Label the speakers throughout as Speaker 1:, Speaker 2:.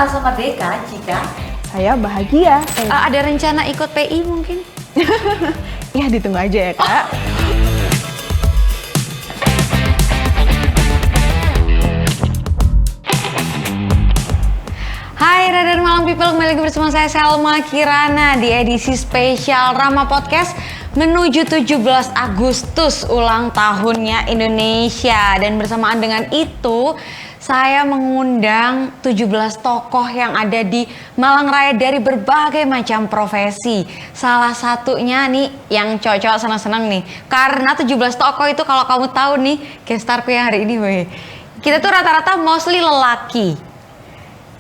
Speaker 1: merasa merdeka jika
Speaker 2: saya bahagia.
Speaker 3: Ada rencana ikut PI mungkin?
Speaker 2: Ya ditunggu aja ya Kak.
Speaker 3: Hai Radar Malam People, kembali lagi bersama saya Selma Kirana di edisi spesial Rama Podcast menuju 17 Agustus ulang tahunnya Indonesia. Dan bersamaan dengan itu saya mengundang 17 tokoh yang ada di Malang Raya dari berbagai macam profesi. Salah satunya nih yang cocok senang-senang nih, karena 17 tokoh itu kalau kamu tahu nih gestarku yang hari ini, weh, kita tuh rata-rata mostly lelaki.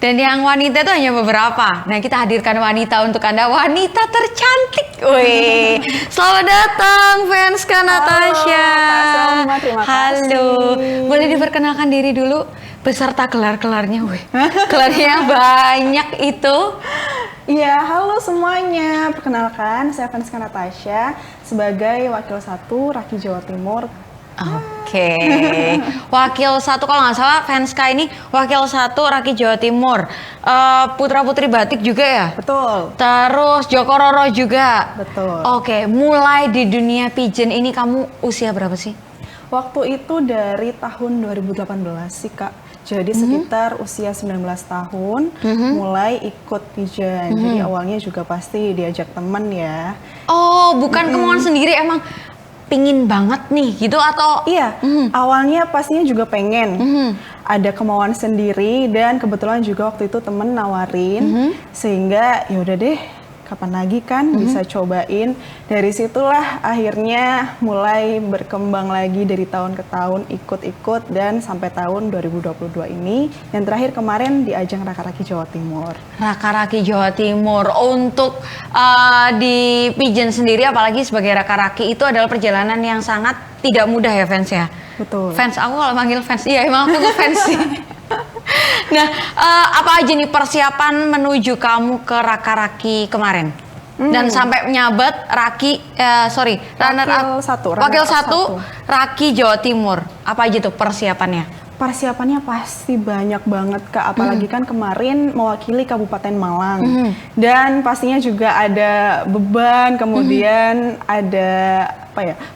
Speaker 3: Dan yang wanita itu hanya beberapa. Nah, kita hadirkan wanita untuk Anda, wanita tercantik. Wih, selamat datang Venska Natasha.
Speaker 2: Halo, terima kasih.
Speaker 3: Halo, boleh diperkenalkan diri dulu beserta gelar-gelarnya. Wih, gelarnya banyak itu.
Speaker 2: Iya, halo semuanya. Perkenalkan, saya Venska Natasha sebagai Wakil 1 Raki Jawa Timur.
Speaker 3: Oke, Wakil 1 kalau nggak salah Venska ini Wakil 1 Raki Jawa Timur, Putra Putri Batik juga ya?
Speaker 2: Betul.
Speaker 3: Terus Joko Roro juga?
Speaker 2: Betul.
Speaker 3: Oke, mulai di dunia pigeon ini kamu usia berapa sih?
Speaker 2: Waktu itu dari tahun 2018 sih Kak. Jadi sekitar usia 19 tahun mulai ikut pigeon. Jadi awalnya juga pasti diajak temen ya.
Speaker 3: Oh, bukan kemauan sendiri, emang pingin banget nih gitu atau?
Speaker 2: Iya, awalnya pastinya juga pengen ada kemauan sendiri, dan kebetulan juga waktu itu temen nawarin sehingga yaudah deh, kapan lagi kan bisa cobain. Dari situlah akhirnya mulai berkembang lagi dari tahun ke tahun, ikut-ikut, dan sampai tahun 2022 ini yang terakhir kemarin di ajang Raka-Raki Jawa Timur.
Speaker 3: Raka-Raki Jawa Timur. Untuk di pigeon sendiri, apalagi sebagai Raka-Raki, itu adalah perjalanan yang sangat tidak mudah ya fans ya?
Speaker 2: Betul.
Speaker 3: Fans, aku kalau manggil fans, iya emang aku fans sih. Nah, apa aja nih persiapan menuju kamu ke Raka-Raki kemarin? Dan sampai menyabat Wakil 1 Raki Jawa Timur. Apa aja tuh persiapannya?
Speaker 2: Persiapannya pasti banyak banget Kak, apalagi kan kemarin mewakili Kabupaten Malang. Dan pastinya juga ada beban, kemudian ada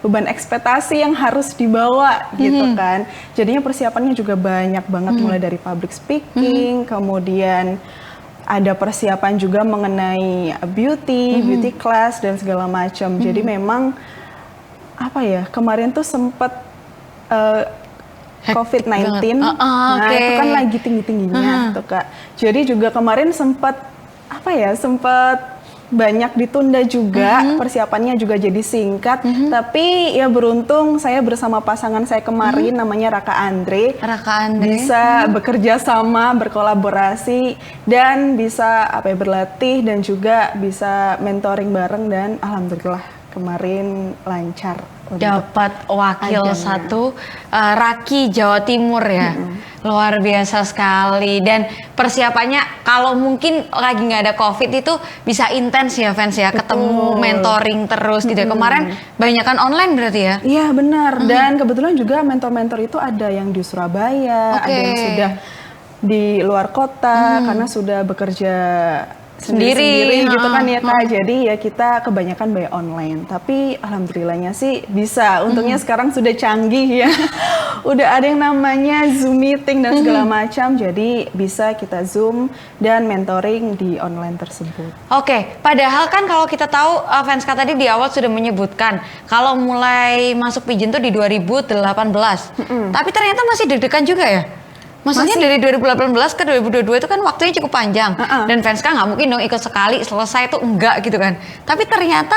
Speaker 2: beban ekspektasi yang harus dibawa gitu kan. Jadinya persiapannya juga banyak banget, mulai dari public speaking, kemudian ada persiapan juga mengenai beauty class dan segala macam. Jadi memang kemarin tuh sempet COVID-19, nah itu kan lagi tinggi-tingginya tuh Kak. Jadi juga kemarin sempat banyak ditunda juga, persiapannya juga jadi singkat. Tapi ya beruntung saya bersama pasangan saya kemarin namanya Raka Andre bisa bekerja sama, berkolaborasi, dan bisa berlatih dan juga bisa mentoring bareng, dan alhamdulillah kemarin lancar.
Speaker 3: Dapat Wakil 1 Raki Jawa Timur ya. Luar biasa sekali. Dan persiapannya kalau mungkin lagi nggak ada COVID itu bisa intens ya fans ya. Ketemu, mentoring terus gitu. Kemarin banyakan online berarti ya?
Speaker 2: Iya benar. Dan kebetulan juga mentor-mentor itu ada yang di Surabaya, ada yang sudah di luar kota karena sudah bekerja sendiri gitu kan ya Kak. Jadi ya kita kebanyakan by online, tapi alhamdulillahnya sih bisa. Untungnya sekarang sudah canggih ya. Udah ada yang namanya Zoom meeting dan segala macam, jadi bisa kita Zoom dan mentoring di online tersebut.
Speaker 3: Oke, padahal kan kalau kita tahu Venska tadi di awal sudah menyebutkan kalau mulai masuk pigeon tuh di 2018. Tapi ternyata masih deg-degan juga ya? Maksudnya dari 2018 ke 2022 itu kan waktunya cukup panjang. Dan Venska nggak mungkin dong ikut sekali selesai tuh enggak gitu kan. Tapi ternyata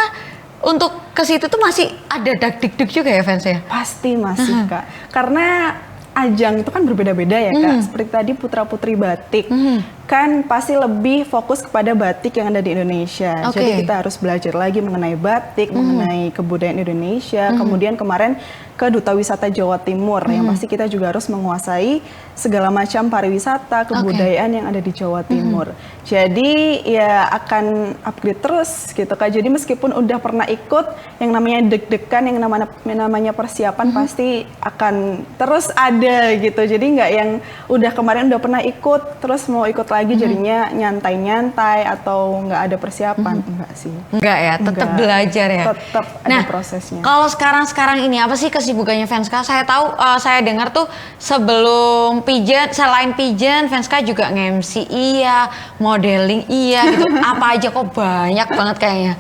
Speaker 3: untuk ke situ tuh masih ada deg-deg juga ya fans ya?
Speaker 2: Pasti masih Kak. Karena ajang itu kan berbeda-beda ya Kak. Seperti tadi Putra Putri Batik. Kan pasti lebih fokus kepada batik yang ada di Indonesia. Jadi kita harus belajar lagi mengenai batik, mengenai kebudayaan Indonesia. Kemudian kemarin ke Duta Wisata Jawa Timur, yang pasti kita juga harus menguasai segala macam pariwisata, kebudayaan yang ada di Jawa Timur. Jadi ya akan upgrade terus gitu Kak. Jadi meskipun udah pernah ikut, yang namanya deg-degan, yang namanya persiapan pasti akan terus ada gitu. Jadi nggak yang udah kemarin udah pernah ikut, terus mau ikut lagi jadinya nyantai-nyantai atau nggak ada persiapan. Enggak sih.
Speaker 3: Enggak ya, tetap belajar ya.
Speaker 2: Tetap ada prosesnya.
Speaker 3: Kalau sekarang ini apa sih kesibukannya Venska? Saya tahu, saya dengar tuh sebelum Pigeon, selain Pigeon, Venska juga nge-MC iya, modeling iya gitu. Apa aja kok banyak banget kayaknya.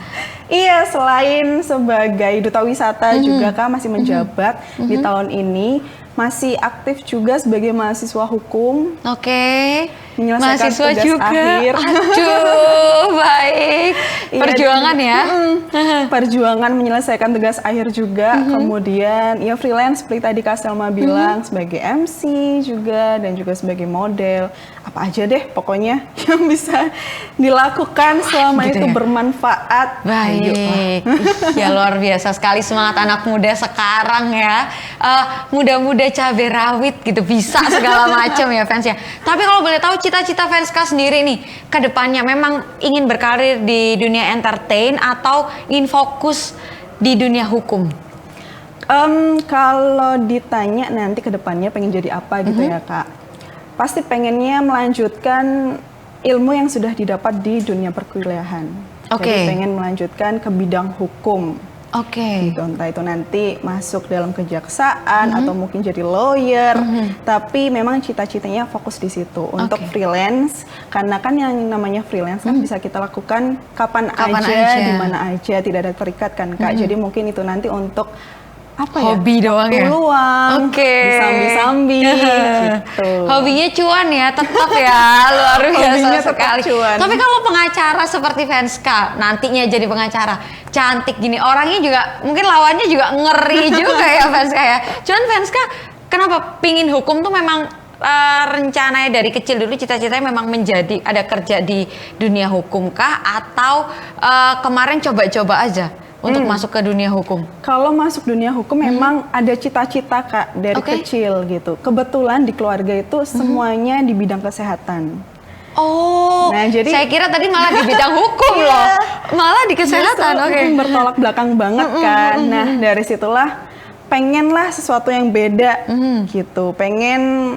Speaker 2: Iya, selain sebagai duta wisata juga Kak masih menjabat di tahun ini, masih aktif juga sebagai mahasiswa hukum.
Speaker 3: Oke.
Speaker 2: Menyelesaikan
Speaker 3: mahasiswa
Speaker 2: tugas
Speaker 3: juga.
Speaker 2: akhir.
Speaker 3: Aduh, baik.
Speaker 2: Iya,
Speaker 3: Perjuangan ya.
Speaker 2: Perjuangan menyelesaikan tugas akhir juga. Kemudian ya freelance seperti tadi Kak Selma bilang sebagai MC juga dan juga sebagai model. Apa aja deh pokoknya yang bisa dilakukan selama
Speaker 3: gitu
Speaker 2: itu
Speaker 3: ya?
Speaker 2: bermanfaat.
Speaker 3: Baik, ya luar biasa sekali semangat anak muda sekarang ya. Muda-muda cabai rawit gitu, bisa segala macam ya fans ya. Tapi kalau boleh tahu cita-cita Venska sendiri nih ke depannya memang ingin berkarir di dunia entertain atau ingin fokus di dunia hukum?
Speaker 2: Kalau ditanya nanti ke depannya pengen jadi apa gitu ya Kak, pasti pengennya melanjutkan ilmu yang sudah didapat di dunia perkuliahan. Jadi pengen melanjutkan ke bidang hukum. Gitu, entah itu nanti masuk dalam kejaksaan atau mungkin jadi lawyer, tapi memang cita-citanya fokus di situ untuk freelance, karena kan yang namanya freelance kan bisa kita lakukan kapan aja, di mana aja, tidak ada terikat kan Kak. Jadi mungkin itu nanti untuk
Speaker 3: hobi doang ya?
Speaker 2: Luang, disambi-sambi gitu.
Speaker 3: Hobinya cuan ya, tetap ya, luar biasa sekali.
Speaker 2: Cuan.
Speaker 3: Tapi kalau pengacara seperti Venska, nantinya jadi pengacara, cantik gini, orangnya juga, mungkin lawannya juga ngeri juga ya Venska ya. Cuman Venska, kenapa pingin hukum tuh memang rencananya dari kecil dulu cita-citanya memang menjadi, ada kerja di dunia hukum kah? Atau kemarin coba-coba aja? Untuk masuk ke dunia hukum? Kalau masuk dunia hukum memang ada cita-cita Kak dari kecil gitu. Kebetulan di keluarga itu semuanya di bidang kesehatan. Nah, jadi saya kira tadi malah di bidang hukum loh. Malah di kesehatan.
Speaker 2: Hukum bertolak belakang banget kan. Nah, dari situlah pengenlah sesuatu yang beda gitu. Pengen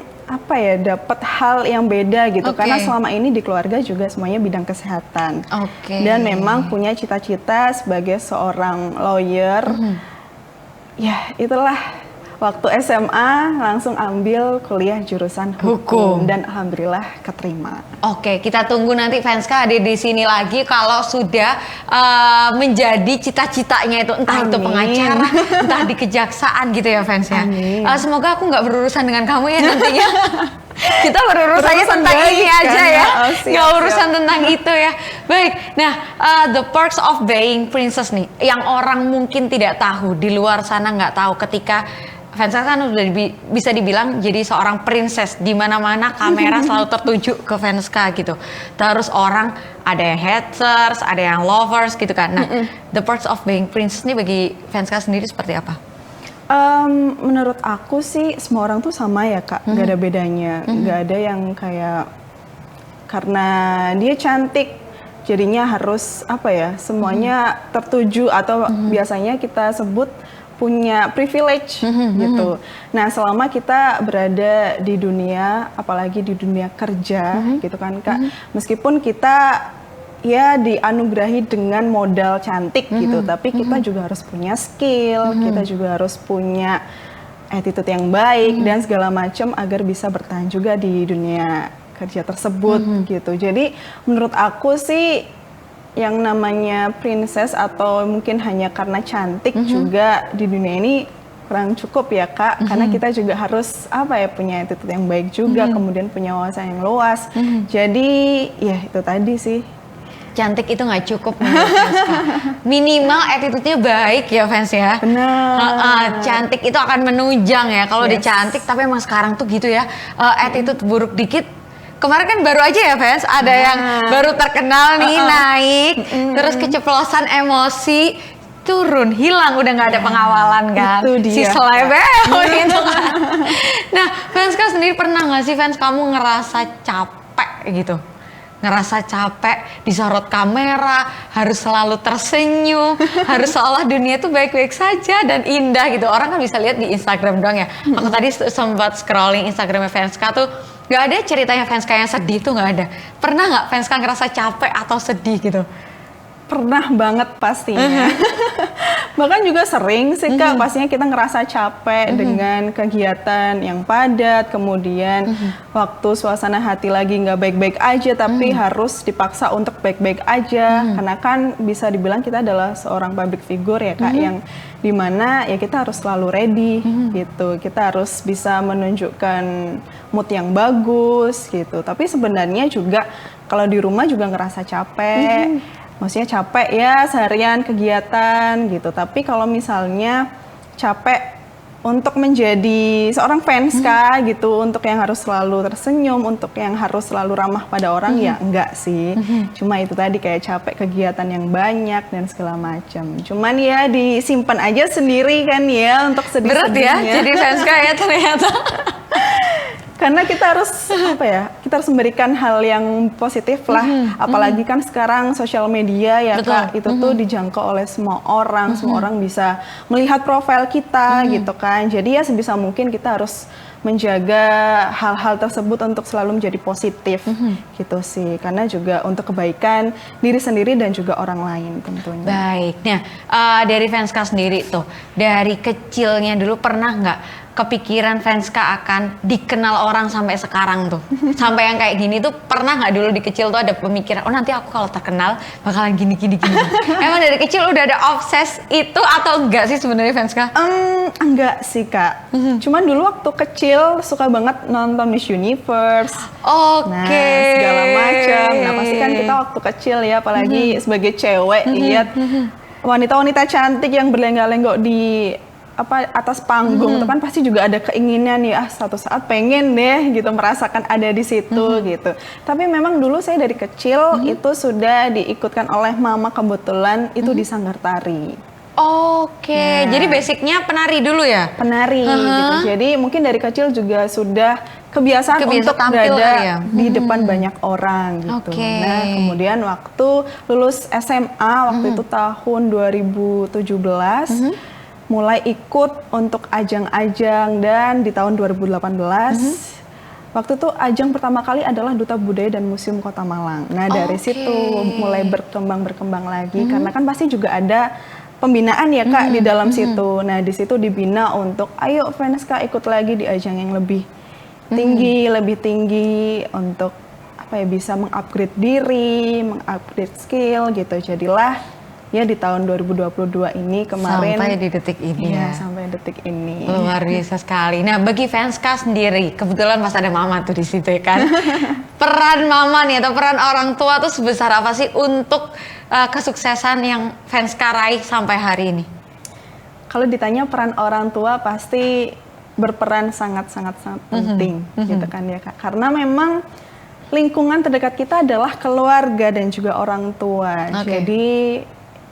Speaker 2: dapat hal yang beda gitu, karena selama ini di keluarga juga semuanya bidang kesehatan. Dan memang punya cita-cita sebagai seorang lawyer. Ya, itulah waktu SMA langsung ambil kuliah jurusan hukum dan alhamdulillah keterima. Kita tunggu nanti Venska hadir di sini lagi kalau sudah menjadi cita-citanya itu, entah itu pengacara, entah di kejaksaan gitu ya Vens ya. Semoga aku nggak berurusan dengan kamu ya nantinya. Kita berurusannya tentang ini aja ya, nggak urusan tentang itu ya. Baik, nah the perks of being princess nih, yang orang mungkin tidak tahu, di luar sana nggak tahu, ketika Venska kan udah bisa dibilang jadi seorang princess, di mana-mana kamera selalu tertuju ke Venska gitu. Terus orang ada yang haters, ada yang lovers gitu kan. Nah, the perks of being princess nih bagi Venska sendiri seperti apa? Menurut aku sih semua orang tuh sama ya Kak, nggak ada bedanya, nggak ada yang kayak karena dia cantik jadinya harus semuanya tertuju atau biasanya kita sebut punya privilege gitu. Nah, selama kita berada di dunia, apalagi di dunia kerja gitu kan Kak, meskipun kita ya dianugerahi dengan modal cantik gitu, tapi kita juga harus punya skill, kita juga harus punya attitude yang baik dan segala macam agar bisa bertahan juga di dunia kerja tersebut gitu. Jadi menurut aku sih yang namanya princess atau mungkin hanya karena cantik juga di dunia ini kurang cukup ya Kak, karena kita juga harus punya attitude yang baik juga, kemudian punya wawasan yang luas. Jadi ya itu tadi sih. Cantik itu nggak cukup menurut Venska. Minimal attitude-nya baik ya Vens ya. Benar. Cantik itu akan menunjang ya kalau dia cantik, tapi emang sekarang tuh gitu ya, attitude buruk dikit. Kemarin kan baru aja ya Vens, ada yang baru terkenal nih naik, terus keceplosan emosi, turun, hilang, udah nggak ada pengawalan kan, si selebel gitu kan. Nah, Venska sendiri pernah nggak sih Vens kamu ngerasa capek gitu? Ngerasa capek, disorot kamera, harus selalu tersenyum, harus seolah dunia itu baik-baik saja dan indah gitu. Orang kan bisa lihat di Instagram doang ya. Aku tadi sempat scrolling Instagramnya Venska tuh,
Speaker 3: Gak ada ceritanya Venska yang sedih tuh, gak ada. Pernah nggak Venska ngerasa capek atau sedih gitu?
Speaker 2: Pernah banget pastinya. Bahkan juga sering sih Kak, pastinya kita ngerasa capek dengan kegiatan yang padat, kemudian waktu suasana hati lagi nggak baik-baik aja, tapi harus dipaksa untuk baik-baik aja, karena kan bisa dibilang kita adalah seorang public figure ya Kak, yang dimana ya kita harus selalu ready gitu, kita harus bisa menunjukkan mood yang bagus gitu, tapi sebenarnya juga kalau di rumah juga ngerasa capek. Maksudnya capek ya seharian kegiatan gitu. Tapi kalau misalnya capek untuk menjadi seorang Venska gitu, untuk yang harus selalu tersenyum, untuk yang harus selalu ramah pada orang, ya enggak sih. Cuma itu tadi kayak capek kegiatan yang banyak dan segala macam. Cuman ya disimpan aja sendiri kan ya untuk sedih-sedihnya.
Speaker 3: Berat ya jadi Venska ya ternyata.
Speaker 2: Karena kita harus apa ya? Kita harus memberikan hal yang positif lah. Apalagi kan sekarang sosial media ya Kak, itu tuh dijangkau oleh semua orang. Semua orang bisa melihat profil kita gitu kan. Jadi ya sebisa mungkin kita harus menjaga hal-hal tersebut untuk selalu menjadi positif gitu sih. Karena juga untuk kebaikan diri sendiri dan juga orang lain tentunya.
Speaker 3: Baik, nah dari Venska sendiri tuh, dari kecilnya dulu pernah nggak kepikiran Venska akan dikenal orang sampai sekarang tuh? Sampai yang kayak gini tuh pernah nggak dulu di kecil tuh ada pemikiran, oh nanti aku kalau terkenal bakalan gini. Emang dari kecil udah ada obses itu atau enggak sih sebenarnya Venska?
Speaker 2: Enggak sih Kak. Cuman dulu waktu kecil suka banget nonton Miss Universe. Nah, segala macam. Nah, pasti kan kita waktu kecil ya, apalagi sebagai cewek lihat wanita-wanita cantik yang berlenggak-lenggok di atas panggung itu kan pasti juga ada keinginan ya, suatu saat pengen deh gitu merasakan ada di situ gitu. Tapi memang dulu saya dari kecil itu sudah diikutkan oleh mama, kebetulan itu di sanggar tari.
Speaker 3: Oke, jadi basicnya penari dulu ya?
Speaker 2: Penari gitu. Jadi mungkin dari kecil juga sudah kebiasaan untuk
Speaker 3: tampil
Speaker 2: berada di depan banyak orang gitu. Nah, kemudian waktu lulus SMA waktu itu tahun 2017 mulai ikut untuk ajang-ajang, dan di tahun 2018 waktu itu ajang pertama kali adalah Duta Budaya dan Museum Kota Malang. Nah, dari situ mulai berkembang lagi karena kan pasti juga ada pembinaan ya Kak di dalam situ. Nah, di situ dibina untuk ayo Venska ikut lagi di ajang yang lebih tinggi untuk apa ya, bisa mengupgrade diri, mengupgrade skill gitu. Jadilah ya di tahun 2022 ini kemarin
Speaker 3: sampai di detik ini ya.
Speaker 2: Sampai detik ini.
Speaker 3: Luar biasa sekali. Nah, bagi Venska sendiri, kebetulan pas ada mama tuh di situ ya kan. Peran mama nih atau peran orang tua tuh sebesar apa sih untuk kesuksesan yang Venska raih sampai hari ini? Kalau
Speaker 2: ditanya peran orang tua pasti berperan sangat-sangat penting gitu kan ya Kak. Karena memang lingkungan terdekat kita adalah keluarga dan juga orang tua. Jadi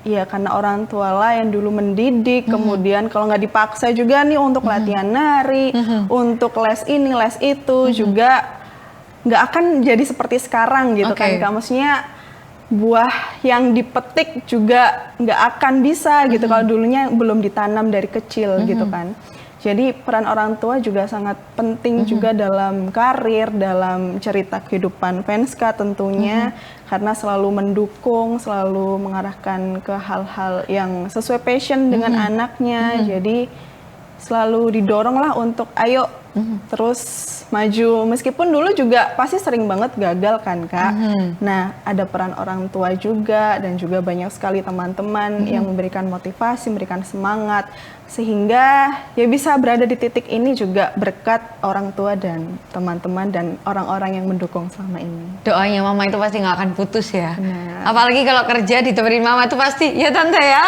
Speaker 2: ya karena orang tua lah yang dulu mendidik, kemudian kalau nggak dipaksa juga nih untuk latihan nari, untuk les ini, les itu juga nggak akan jadi seperti sekarang gitu kan Kak. Maksudnya buah yang dipetik juga nggak akan bisa gitu kalau dulunya belum ditanam dari kecil gitu kan. Jadi peran orang tua juga sangat penting juga dalam karir, dalam cerita kehidupan Venska tentunya, karena selalu mendukung, selalu mengarahkan ke hal-hal yang sesuai passion dengan anaknya. Jadi selalu didorong lah untuk ayo terus maju, meskipun dulu juga pasti sering banget gagal kan Kak. Nah, ada peran orang tua juga, dan juga banyak sekali teman-teman yang memberikan motivasi, memberikan semangat, sehingga ya bisa berada di titik ini juga berkat orang tua dan teman-teman dan orang-orang yang mendukung selama ini.
Speaker 3: Doanya mama itu pasti nggak akan putus ya.
Speaker 2: Benar.
Speaker 3: Apalagi kalau kerja ditemenin mama itu pasti ya tante ya.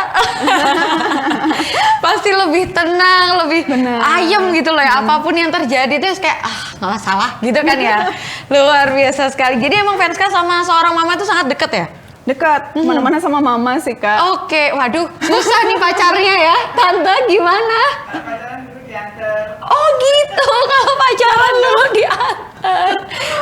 Speaker 3: Pasti lebih tenang, lebih ayem gitu loh ya. Apapun yang terjadi itu kayak nggak masalah gitu kan ya. Luar biasa sekali. Jadi emang Venska sama seorang mama itu sangat deket ya?
Speaker 2: Dekat, mana-mana sama mama sih Kak.
Speaker 3: Oke, waduh susah nih pacarnya ya. Tante gimana?
Speaker 1: Pacaran dulu diantar.
Speaker 3: Oh gitu, kalau pacaran dulu diantar.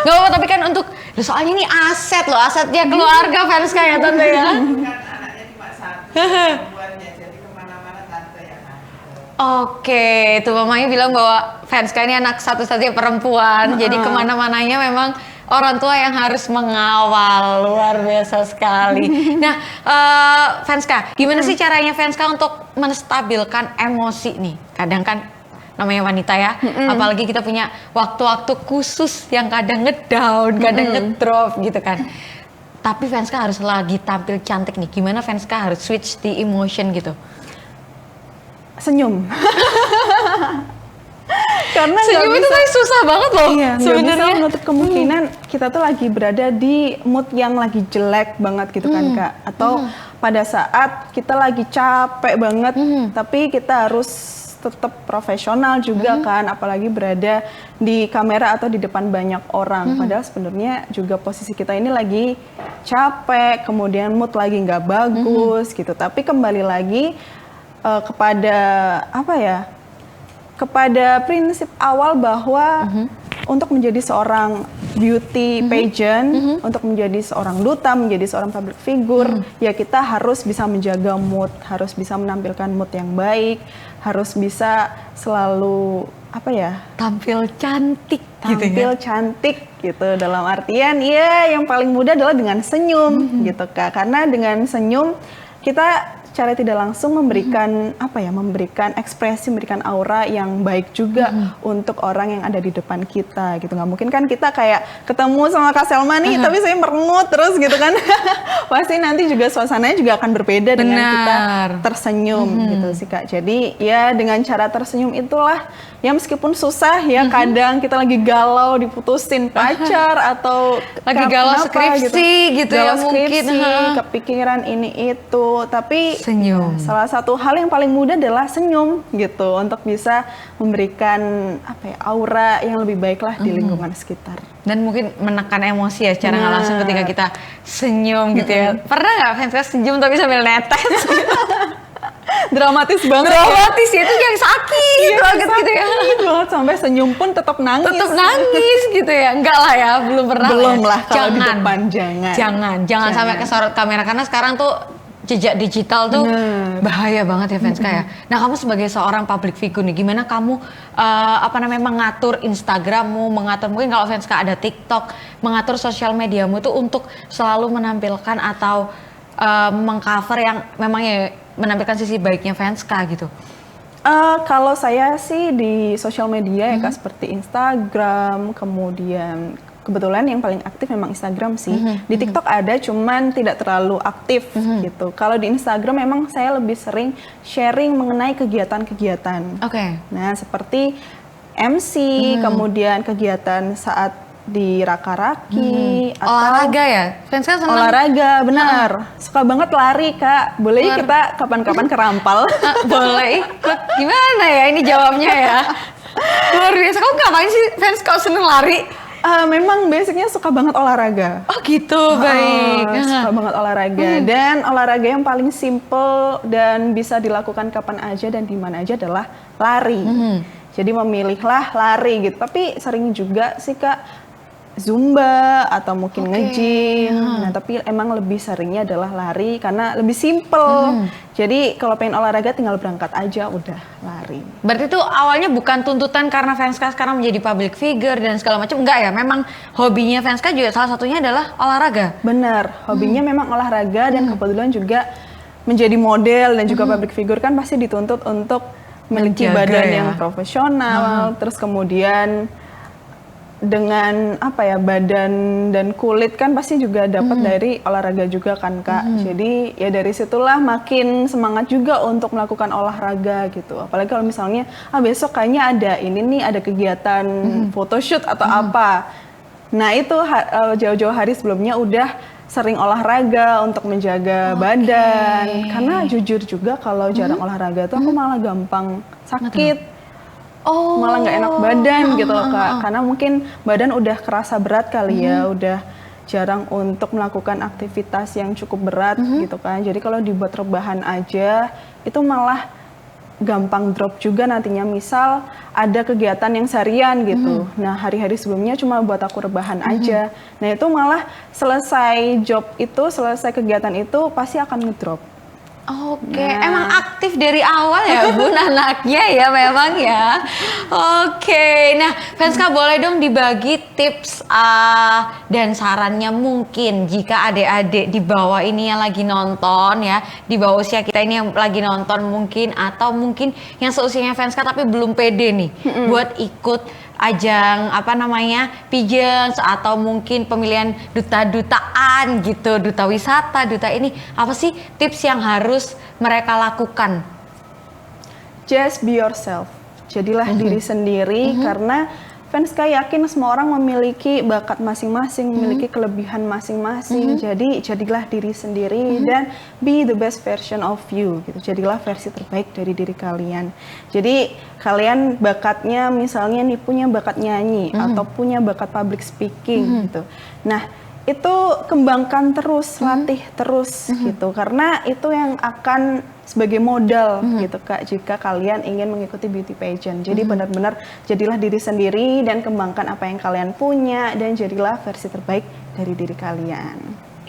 Speaker 3: Gak apa-apa, tapi kan untuk, soalnya ini aset loh, asetnya keluarga Venska ya Tante ya.
Speaker 1: Kan anaknya cuma satu, perempuannya, jadi kemana-mana tante yang antar.
Speaker 3: Oke, itu mamanya bilang bahwa Fenska ini anak satu-satunya perempuan, jadi kemana-mananya memang orang tua yang harus mengawal. Luar biasa sekali. Nah, Fenska, gimana sih caranya Fenska untuk menstabilkan emosi nih? Kadang kan namanya wanita ya, apalagi kita punya waktu-waktu khusus yang kadang ngedown, kadang ngedrop gitu kan. Tapi Fenska harus lagi tampil cantik nih, gimana Fenska harus switch the emotion gitu?
Speaker 2: Senyum. Karena
Speaker 3: senyum itu kayak susah banget loh.
Speaker 2: Iya,
Speaker 3: sebenarnya.
Speaker 2: Nggak bisa menutup kemungkinan kita tuh lagi berada di mood yang lagi jelek banget gitu kan Kak. Atau pada saat kita lagi capek banget, tapi kita harus tetap profesional juga kan, apalagi berada di kamera atau di depan banyak orang. Padahal sebenarnya juga posisi kita ini lagi capek, kemudian mood lagi nggak bagus gitu. Tapi kembali lagi kepada apa ya? Kepada prinsip awal bahwa untuk menjadi seorang beauty pageant, untuk menjadi seorang duta, menjadi seorang public figure, ya kita harus bisa menjaga mood, harus bisa menampilkan mood yang baik, harus bisa selalu apa ya?
Speaker 3: Tampil cantik gitu ya.
Speaker 2: Tampil cantik gitu, dalam artian ya yang paling mudah adalah dengan senyum gitu Kak. Karena dengan senyum kita secara tidak langsung memberikan apa ya, memberikan ekspresi, memberikan aura yang baik juga untuk orang yang ada di depan kita gitu. Nggak mungkin kan kita kayak ketemu sama Kak Selma nih tapi saya merengut terus gitu kan. Pasti nanti juga suasananya juga akan berbeda dengan kita tersenyum gitu sih Kak. Jadi ya dengan cara tersenyum itulah ya meskipun susah ya, kadang kita lagi galau diputusin pacar atau
Speaker 3: lagi galau skripsi gitu ya,
Speaker 2: galau
Speaker 3: mungkin
Speaker 2: kepikiran ini itu, tapi
Speaker 3: senyum.
Speaker 2: Salah satu hal yang paling mudah adalah senyum gitu, untuk bisa memberikan apa ya, aura yang lebih baik lah di lingkungan sekitar.
Speaker 3: Dan mungkin menekan emosi ya secara nggak langsung ketika kita senyum gitu ya. Pernah nggak Fenska senyum tapi sambil netes?
Speaker 2: Dramatis banget.
Speaker 3: Dramatis ya, itu yang sakit banget gitu ya.
Speaker 2: Sakit banget, sampai senyum pun tetap nangis.
Speaker 3: Tetap nangis gitu ya. Enggak lah ya, belum pernah.
Speaker 2: Belum
Speaker 3: ya.
Speaker 2: lah kalau di depan jangan
Speaker 3: sampai kesorot kamera, karena sekarang tuh jejak digital tuh bahaya banget ya Fenska ya. Nah, kamu sebagai seorang public figure nih, gimana kamu mengatur Instagrammu, mengatur mungkin kalau Fenska ada TikTok, mengatur sosial mediamu itu untuk selalu menampilkan atau mengcover yang memang ya menampilkan sisi baiknya Fenska gitu?
Speaker 2: Kalau saya sih di sosial media ya Kak, seperti Instagram, kemudian kebetulan yang paling aktif memang Instagram sih. Di TikTok ada, cuman tidak terlalu aktif gitu. Kalau di Instagram memang saya lebih sering sharing mengenai kegiatan-kegiatan.
Speaker 3: Oke.
Speaker 2: Nah, seperti MC, kemudian kegiatan saat di Raka-Raki atau
Speaker 3: olahraga ya? Fenska senang
Speaker 2: olahraga, benar. Suka banget lari Kak. Boleh kita kapan-kapan ke Rampal?
Speaker 3: Boleh ikut. Gimana ya ini jawabnya ya? Luar biasa. Kamu ngapain sih Fenska seneng lari?
Speaker 2: Memang basicnya suka banget olahraga.
Speaker 3: Oh gitu, baik.
Speaker 2: Suka banget olahraga. Dan olahraga yang paling simple dan bisa dilakukan kapan aja dan di mana aja adalah lari. Jadi memilihlah lari gitu. Tapi sering juga sih Kak Zumba atau mungkin nge-gym. Nah, tapi emang lebih seringnya adalah lari karena lebih simple. Jadi kalau pengen olahraga tinggal berangkat aja udah lari.
Speaker 3: Berarti itu awalnya bukan tuntutan karena Fenska sekarang menjadi public figure dan segala macam, enggak ya? Memang hobinya Fenska juga salah satunya adalah olahraga.
Speaker 2: Bener, hobinya memang olahraga dan kebetulan juga menjadi model dan juga public figure kan pasti dituntut untuk memiliki badan yang profesional, terus kemudian dengan apa ya, badan dan kulit kan pasti juga dapat dari olahraga juga kan Kak. Jadi ya dari situlah makin semangat juga untuk melakukan olahraga gitu. Apalagi kalau misalnya besok kayaknya ada ini nih, ada kegiatan photoshoot atau apa. Nah itu jauh-jauh hari sebelumnya udah sering olahraga untuk menjaga badan. Karena jujur juga kalau jarang olahraga tuh aku malah gampang sakit. Malah nggak enak badan gitu loh Kak, karena mungkin badan udah kerasa berat kali ya, udah jarang untuk melakukan aktivitas yang cukup berat gitu kan. Jadi kalau dibuat rebahan aja itu malah gampang drop juga nantinya. Misal ada kegiatan yang seharian gitu, nah hari-hari sebelumnya cuma buat aku rebahan aja, nah itu malah selesai job itu, selesai kegiatan itu pasti akan ngedrop.
Speaker 3: Oke, emang aktif dari awal ya Bun anaknya ya memang ya. Oke, nah Fanska boleh dong dibagi tips dan sarannya mungkin jika adik-adik di bawah ini yang lagi nonton ya, di bawah usia kita ini yang lagi nonton mungkin atau mungkin yang seusianya Fanska tapi belum pede nih buat ikut ajang pageants atau mungkin pemilihan duta-dutaan gitu, duta wisata, duta ini, apa sih tips yang harus mereka lakukan?
Speaker 2: Just be yourself, jadilah diri sendiri karena Fanska yakin semua orang memiliki bakat masing-masing, memiliki kelebihan masing-masing. Jadi jadilah diri sendiri dan be the best version of you gitu. Jadilah versi terbaik dari diri kalian. Jadi kalian bakatnya misalnya nih punya bakat nyanyi atau punya bakat public speaking gitu. Nah, itu kembangkan terus, latih terus gitu. Karena itu yang akan sebagai modal gitu Kak jika kalian ingin mengikuti beauty pageant. Jadi benar-benar jadilah diri sendiri dan kembangkan apa yang kalian punya dan jadilah versi terbaik dari diri kalian.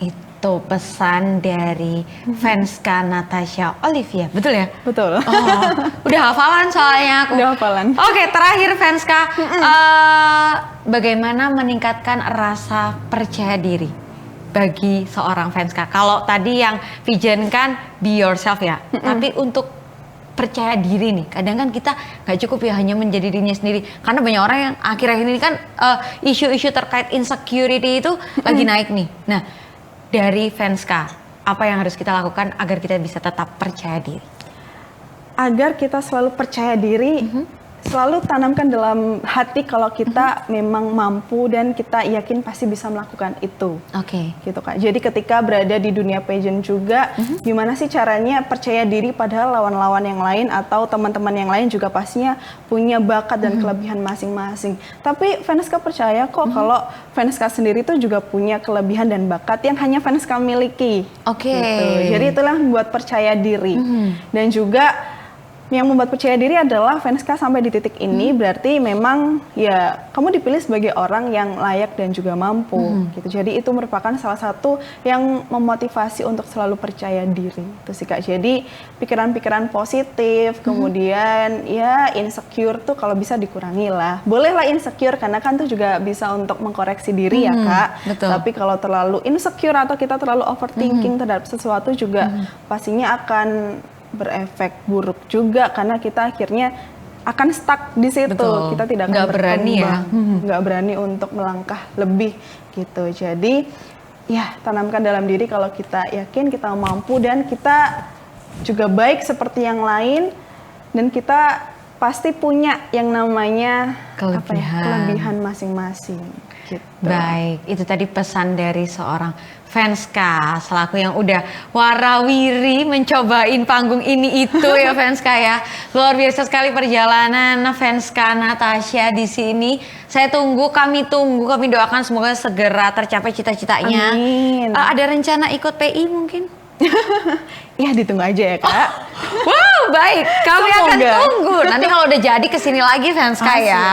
Speaker 3: Itu pesan dari Fanska Natasha Olivia, betul ya?
Speaker 2: Betul.
Speaker 3: Oh, udah hafalan soalnya aku.
Speaker 2: Udah hafalan.
Speaker 3: Oke, terakhir Fanska, bagaimana meningkatkan rasa percaya diri bagi seorang Fanska? Kalau tadi yang Vision kan be yourself ya, tapi untuk percaya diri nih, kadang kan kita nggak cukup ya hanya menjadi dirinya sendiri, karena banyak orang yang akhir-akhir ini kan isu-isu terkait insecurity itu lagi naik nih. Nah, dari Fanska, apa yang harus kita lakukan agar kita bisa tetap percaya diri? Agar kita selalu percaya diri, selalu tanamkan dalam hati kalau kita memang mampu dan kita yakin pasti bisa melakukan itu. Oke. Gitu Kak. Jadi ketika berada di dunia pageant juga, gimana sih caranya percaya diri padahal lawan-lawan yang lain atau teman-teman yang lain juga pastinya punya bakat dan kelebihan masing-masing. Tapi Fanska percaya kok kalau Fanska sendiri tuh juga punya kelebihan dan bakat yang hanya Fanska miliki. Oke. Gitu. Jadi itulah yang membuat percaya diri. Dan juga yang membuat percaya diri adalah Fanska sampai di titik ini berarti memang ya kamu dipilih sebagai orang yang layak dan juga mampu gitu. Jadi itu merupakan salah satu yang memotivasi untuk selalu percaya diri. Itu sih Kak. Jadi pikiran-pikiran positif, kemudian ya insecure tuh kalau bisa dikurangi lah. Bolehlah insecure karena kan tuh juga bisa untuk mengkoreksi diri ya Kak. Betul. Tapi kalau terlalu insecure atau kita terlalu overthinking terhadap sesuatu juga pastinya akan berefek buruk juga karena kita akhirnya akan stuck di situ. Betul. Kita tidak akan berani ya, nggak berani untuk melangkah lebih gitu. Jadi ya tanamkan dalam diri kalau kita yakin kita mampu dan kita juga baik seperti yang lain dan kita pasti punya yang namanya kelebihan masing-masing. Gitu. Baik, itu tadi pesan dari seorang Fanska selaku yang udah warawiri mencobain panggung ini itu ya Fanska ya. Luar biasa sekali perjalanan Fanska Natasha di sini. Kami doakan semoga segera tercapai cita-citanya. Amin. Ada rencana ikut PI mungkin? Ya ditunggu aja ya Kak. Wow baik, kami akan tunggu. Nanti kalau udah jadi kesini lagi Fanska ya.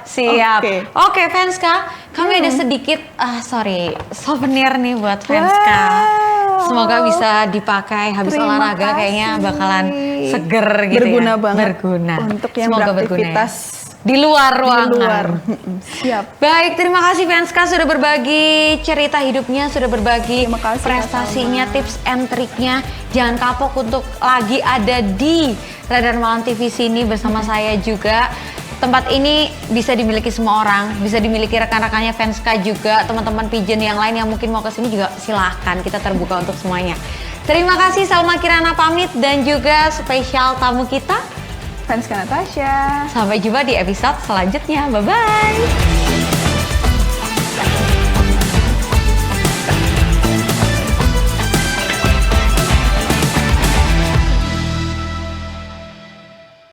Speaker 3: Siap. Oke Fanska, kami ada sedikit souvenir nih buat Fanska. Semoga bisa dipakai habis olahraga kayaknya bakalan seger gitu. Berguna banget. Berguna. Untuk yang beraktivitas di luar ruangan. Siap. Baik, terima kasih Fanska sudah berbagi cerita hidupnya, sudah berbagi prestasinya, tips and triknya. Jangan kapok untuk lagi ada di Radar Malam TV sini bersama saya juga. Tempat ini bisa dimiliki semua orang, bisa dimiliki rekan-rekannya Fanska juga, teman-teman pigeon yang lain yang mungkin mau ke sini juga silahkan, kita terbuka untuk semuanya. Terima kasih, Salma Kirana pamit dan juga spesial tamu kita Fanska Natasha. Sampai jumpa di episode selanjutnya. Bye-bye.